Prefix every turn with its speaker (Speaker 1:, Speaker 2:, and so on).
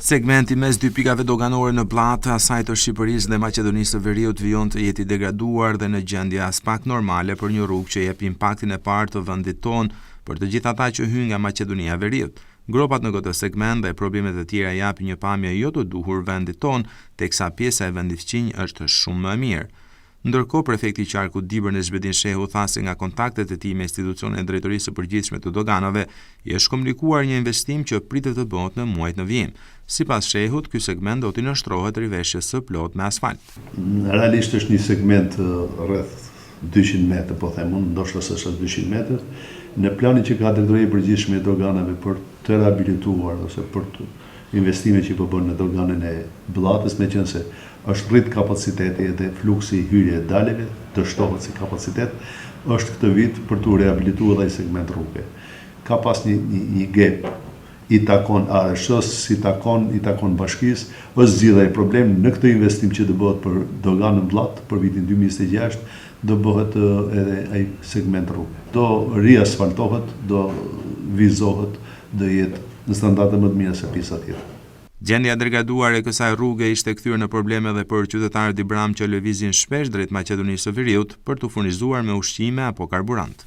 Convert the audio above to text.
Speaker 1: Segmenti mes dy pikave doganore në Bllatë, asaj të Shqipërisë dhe Maqedonisë së Veriut vijon të jetë i degraduar dhe në gjendje as pak normale për një rrugë që jep impaktin e parë të vendit tonë për të gjithë ata që hyjnë nga Maqedonia e Veriut. Gropat në këtë segment dhe problemet e tjera japin një pamje jo të duhur vendit tonë, teksa pjesa e vendit fqinj është shumë më e mirë. Ndërkohë, prefekti i Qarkut Dibër Nezhbedin Shehu tha se nga kontaktet e tij me institucionet e drejtorisë së përgjithshme të doganave, i është komunikuar një investim që pritet të bëhet në muajt në vijim. Sipas Shehut, ky segment do t'i nënshtrohet riveshjes së plot me asfalt.
Speaker 2: Realisht është një segment rreth 200 metrë, po them unë, ndoshta s'është 200 metrë, në planin që ka drejtoria e përgjithshme e doganave për të rehabilituar ose për të investime që po bën në doganën e Bllatës, meqense është rrit kapaciteti dhe fluksi hyrje e daleve, dështohet si kapacitet, është këtë vit për të rehabilituar edhe segment rruge. Ka pas një gap, i takon ARSH-s, i takon bashkisë, është zgjidhja e problem në këtë investim që do bëhet për doganën Blatë për vitin 2026, do bëhet edhe ai segment rruge. Do riasfaltohet, do vizohet, do jetë në standarde më të mira se pjesa tjetër.
Speaker 1: Gjendja e degraduar e kësaj rruge ishte kthyer në probleme edhe për qytetarët i Bram që lëvizin shpesh drejt Maqedonisë së Veriut për të furnizuar me ushqime apo karburant.